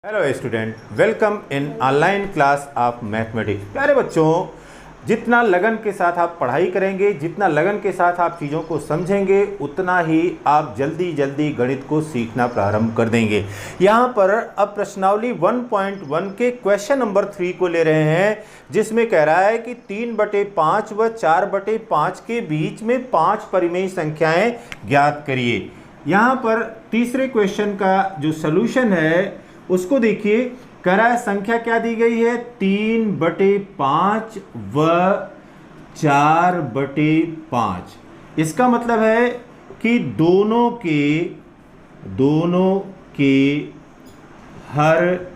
Hello student, welcome in online class of mathematics. प्यारे बच्चों, जितना लगन के साथ आप पढ़ाई करेंगे, जितना लगन के साथ आप चीज़ों को समझेंगे, उतना ही आप जल्दी जल्दी गणित को सीखना प्रारंभ कर देंगे। यहाँ पर अब प्रश्नावली 1.1 के क्वेश्चन नंबर 3 को ले रहे हैं, जिसमें कह रहा है कि 3/5 व 4/5 के बीच में 5 परिमेय संख्याएं ज्ञात करिए। यहाँ पर तीसरे क्वेश्चन का जो सलूशन है उसको देखिए। कह रहा है संख्या क्या दी गई है, 3/5 व 4/5। इसका मतलब है कि दोनों के हर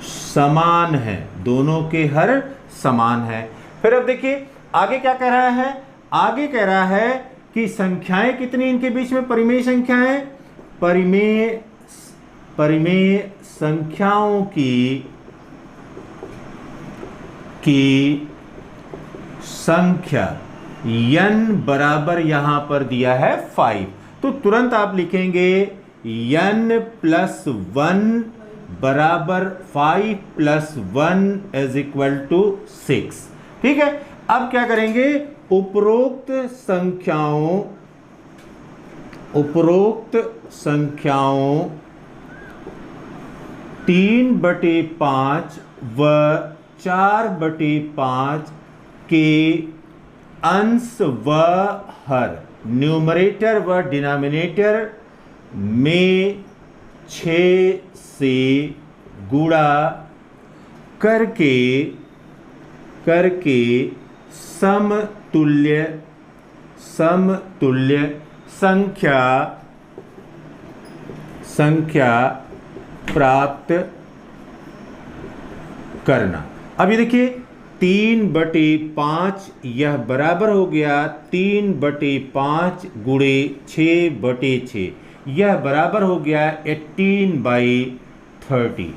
समान है, दोनों के हर समान है। फिर अब देखिए आगे क्या कह रहा है। आगे कह रहा है कि संख्याएं कितनी इनके बीच में, परिमेय संख्याएं, परिमेय संख्याओं की संख्या n बराबर यहां पर दिया है 5। तो तुरंत आप लिखेंगे n + 1 बराबर 5 + 1 = 6। ठीक है। अब क्या करेंगे, उपरोक्त संख्याओं 3/5 व 4/5 के अंश व हर, न्यूमरेटर व डिनोमिनेटर में 6 से गुणा करके समतुल्य संख्या प्राप्त करना। अब ये देखिए 3/5 यह बराबर हो गया 3/5 गुणे 6/6, यह बराबर हो गया 18/30।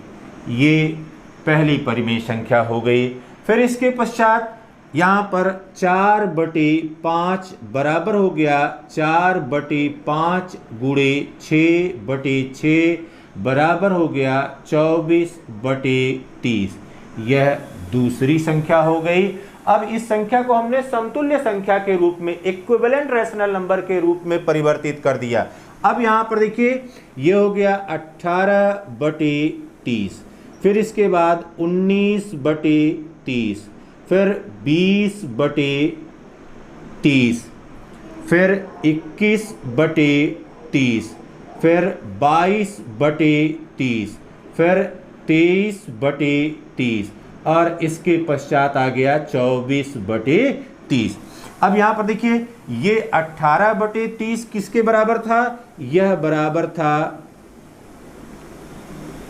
ये पहली परिमेय संख्या हो गई। फिर इसके पश्चात यहाँ पर 4/5 बराबर हो गया 4/5 गुणे 6/6 बराबर हो गया 24/30। यह दूसरी संख्या हो गई। अब इस संख्या को हमने समतुल्य संख्या के रूप में, इक्विवेलेंट रैशनल नंबर के रूप में परिवर्तित कर दिया। अब यहाँ पर देखिए यह हो गया 18/30, फिर इसके बाद 19/30, फिर 20/30, फिर 21/30, फिर 22/30, फिर 23/30 और इसके पश्चात आ गया 24/30। अब यहां पर देखिए ये 18/30 किसके बराबर था, यह बराबर था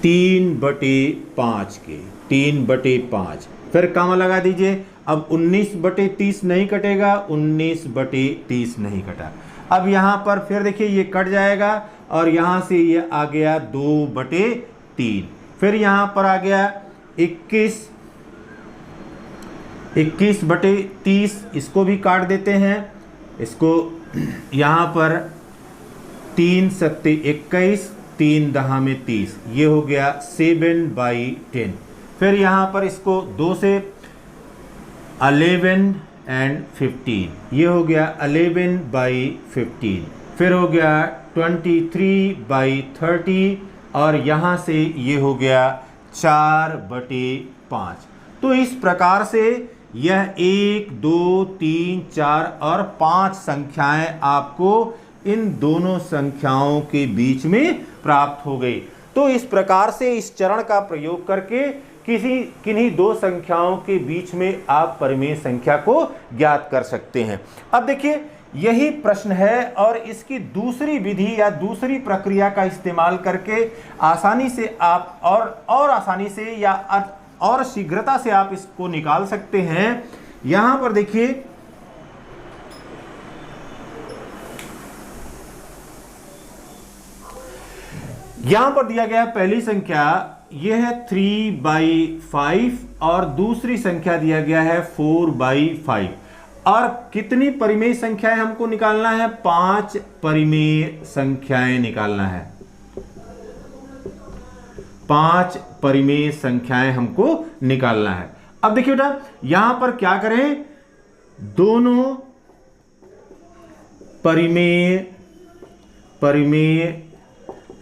3/5 के, 3/5। फिर कॉमा लगा दीजिए। अब 19/30 नहीं कटेगा, 19/30 नहीं कटा। अब यहां पर फिर देखिए ये कट जाएगा और यहां से ये आ गया 2/3। फिर यहां पर आ गया 21/30, इसको भी काट देते हैं। इसको यहां पर 3 सत्ते 21, 3 दहा में 30, ये हो गया 7/10। फिर यहां पर इसको 2 से 11 and 15, ये हो गया 11/15। फिर हो गया 23/30 और यहाँ से ये हो गया 4/5। तो इस प्रकार से यह 1, 2, 3, 4 और 5 संख्याएं आपको इन दोनों संख्याओं के बीच में प्राप्त हो गई। तो इस प्रकार से इस चरण का प्रयोग करके किन्हीं दो संख्याओं के बीच में आप परिमेय संख्या को ज्ञात कर सकते हैं। अब देखिए यही प्रश्न है और इसकी दूसरी विधि या दूसरी प्रक्रिया का इस्तेमाल करके आसानी से आप और आसानी से या और शीघ्रता से आप इसको निकाल सकते हैं। यहां पर देखिए यहां पर दिया गया पहली संख्या यह है 3/5 और दूसरी संख्या दिया गया है 4/5। और कितनी परिमेय संख्याएं हमको निकालना है, 5 परिमेय संख्याएं निकालना है। 5 परिमेय संख्याएं हमको निकालना है। अब देखिए बेटा यहां पर क्या करें, दोनों परिमेय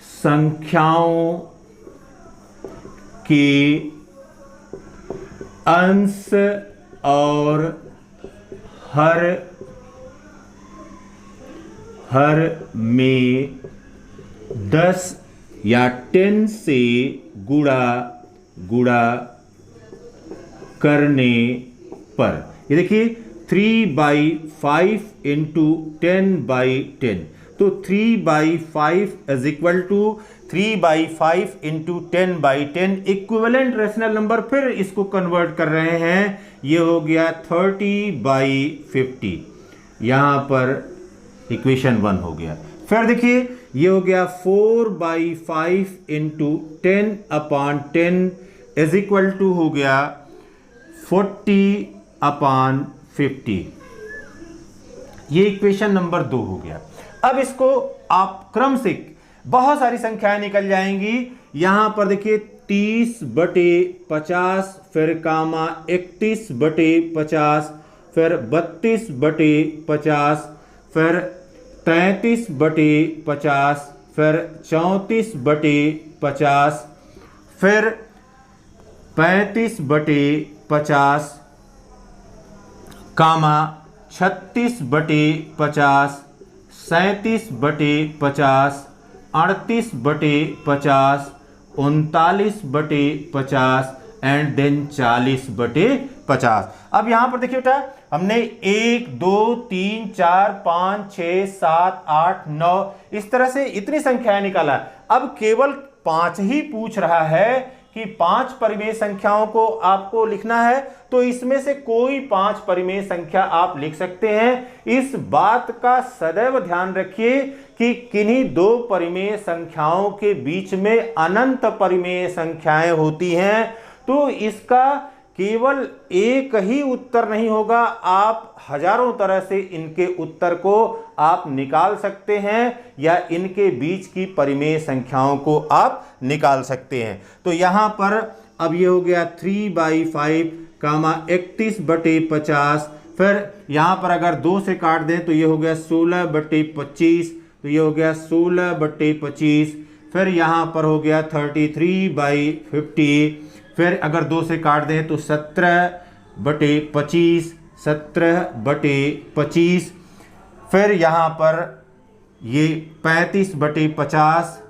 संख्याओं के अंश और हर में 10 या 10 से गुणा करने पर, ये देखिए 3/5 इंटू 10/10, तो 3/5 is equal to 3/5 into 10/10 equivalent rational number. फिर इसको कन्वर्ट कर रहे हैं, ये हो गया 30/50, यहां पर इक्वेशन 1 हो गया। फिर देखिए ये हो गया 4/5 इंटू 10/10 इज इक्वल टू हो गया 40/50, ये इक्वेशन नंबर 2 हो गया। अब इसको आप क्रम से बहुत सारी संख्याएं निकल जाएंगी। यहां पर देखिए 30/50, फिर कामा 31/50, फिर 32/50, फिर 33/50, फिर 34/50, फिर 35/50, कामा 36/50, 37/50, 38/50, 39/50 एंड देन 40/50। अब यहां पर देखिए बेटा हमने 1 2 3 4 5 6 7 8 9 इस तरह से इतनी संख्याएं निकाला। अब केवल 5 ही पूछ रहा है कि 5 परिमेय संख्याओं को आपको लिखना है, तो इसमें से कोई 5 परिमेय संख्या आप लिख सकते हैं। इस बात का सदैव ध्यान रखिए कि किन्हीं 2 परिमेय संख्याओं के बीच में अनंत परिमेय संख्याएं होती हैं, तो इसका केवल एक ही उत्तर नहीं होगा, आप हजारों तरह से इनके उत्तर को आप निकाल सकते हैं या इनके बीच की परिमेय संख्याओं को आप निकाल सकते हैं। तो यहां पर अब ये हो गया 3/5 कामा 31/50, फिर यहां पर अगर 2 से काट दें तो ये हो गया 16/25, तो ये हो गया 16/25, फिर यहां पर हो गया 33/50, फिर अगर 2 से काट दें तो 17/25, 17/25, फिर यहाँ पर ये 35/50,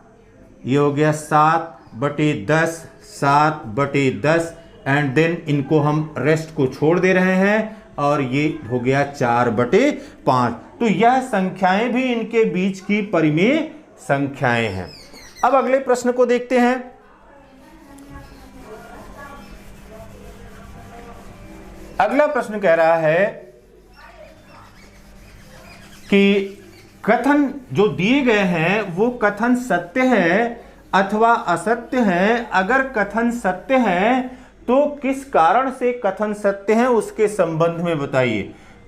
ये हो गया 7/10, 7/10 एंड देन इनको हम रेस्ट को छोड़ दे रहे हैं और ये हो गया 4/5। तो यह संख्याएं भी इनके बीच की परिमेय संख्याएं हैं। अब अगले प्रश्न को देखते हैं। अगला प्रश्न कह रहा है कि कथन जो दिए गए हैं वो कथन सत्य है अथवा असत्य है। अगर कथन सत्य है तो किस कारण से कथन सत्य है उसके संबंध में बताइए।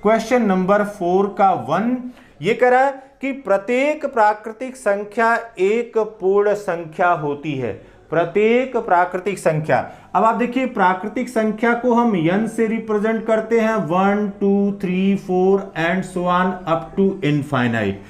क्वेश्चन नंबर 4 का 1 ये कह रहा है कि प्रत्येक प्राकृतिक संख्या एक पूर्ण संख्या होती है। प्रत्येक प्राकृतिक संख्या, अब आप देखिए प्राकृतिक संख्या को हम n से रिप्रेजेंट करते हैं 1 2 3 4 and so on up to infinite.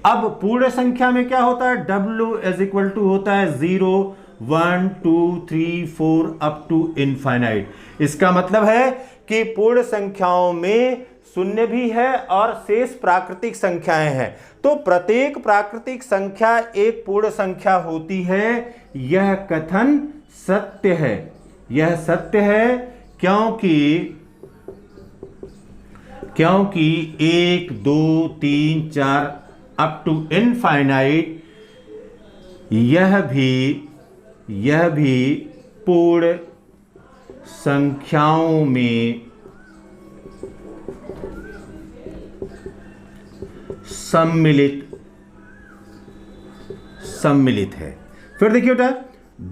अब पूर्ण संख्या में क्या होता है, w इज इक्वल टू होता है 0 1 2 3 4 अप टू इनफाइनाइट। इसका मतलब है कि पूर्ण संख्याओं में शून्य भी है और शेष प्राकृतिक संख्याएं हैं। तो प्रत्येक प्राकृतिक संख्या एक पूर्ण संख्या होती है, यह कथन सत्य है। यह सत्य है क्योंकि 1 2 3 4 अप टू इनफाइनाइट यह भी पूर्ण संख्याओं में सम्मिलित है। फिर देखिए बेटा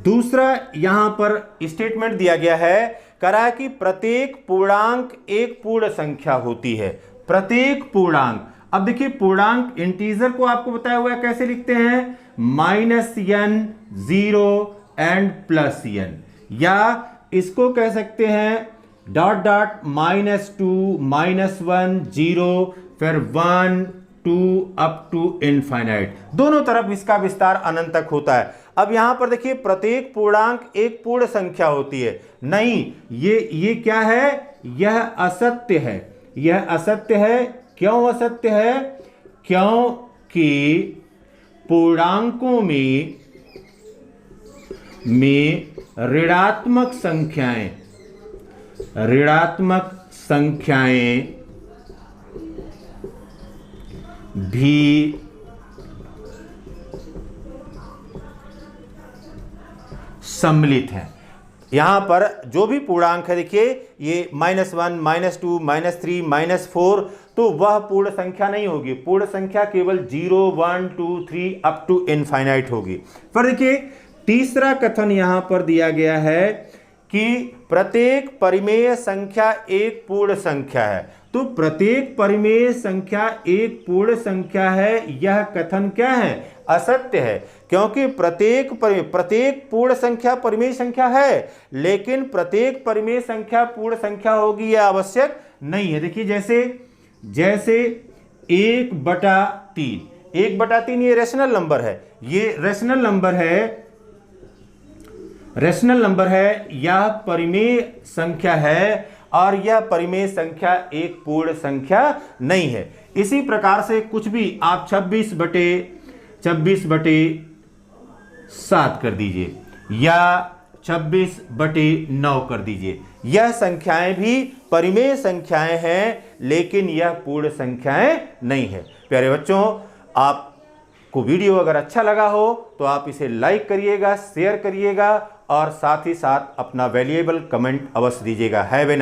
दूसरा यहां पर स्टेटमेंट दिया गया है, कह रहा है कि प्रत्येक पूर्णांक एक पूर्ण संख्या होती है। प्रत्येक पूर्णांक, अब देखिए पूर्णांक इंटीजर को आपको बताया हुआ है कैसे लिखते हैं, -n 0 एंड प्लस n, या इसको कह सकते हैं डॉट डॉट -2 -1 0 फिर 1 2 अप टू इनफाइनाइट। दोनों तरफ इसका विस्तार अनंत तक होता है। अब यहां पर देखिए प्रत्येक पूर्णांक एक पूर्ण संख्या होती है। नहीं, ये क्या है? यह असत्य है। यह असत्य है। क्यों असत्य है? क्योंकि पूर्णांकों में ऋणात्मक संख्याएं भी सम्मिलित हैं। यहां पर जो भी पूर्णांक है, देखिए ये -1 -2 -3 -4, तो वह पूर्ण संख्या नहीं होगी। पूर्ण संख्या केवल 0 1 2 3 अप टू इनफाइनाइट होगी। पर देखिए तीसरा कथन यहां पर दिया गया है कि प्रत्येक परिमेय संख्या एक पूर्ण संख्या है। तो प्रत्येक परिमेय संख्या एक पूर्ण संख्या है, यह कथन क्या है? असत्य है। क्योंकि प्रत्येक पूर्ण संख्या परिमेय संख्या है, लेकिन प्रत्येक परिमेय संख्या पूर्ण संख्या होगी यह आवश्यक नहीं है। देखिए जैसे 1/3, 1/3 ये रेशनल नंबर है। ये रेशनल नंबर है, यह परिमेय संख्या है, और यह परिमेय संख्या एक पूर्ण संख्या नहीं है। इसी प्रकार से कुछ भी आप 26/7 कर दीजिए या 26/9 कर दीजिए, यह संख्याएं भी परिमेय संख्याएं हैं, लेकिन यह पूर्ण संख्याएं नहीं है। प्यारे बच्चों, आपको वीडियो अगर अच्छा लगा हो तो आप इसे लाइक करिएगा, शेयर करिएगा, और साथ ही साथ अपना वैल्यूएबल कमेंट अवश्य दीजिएगा। Have a nice day.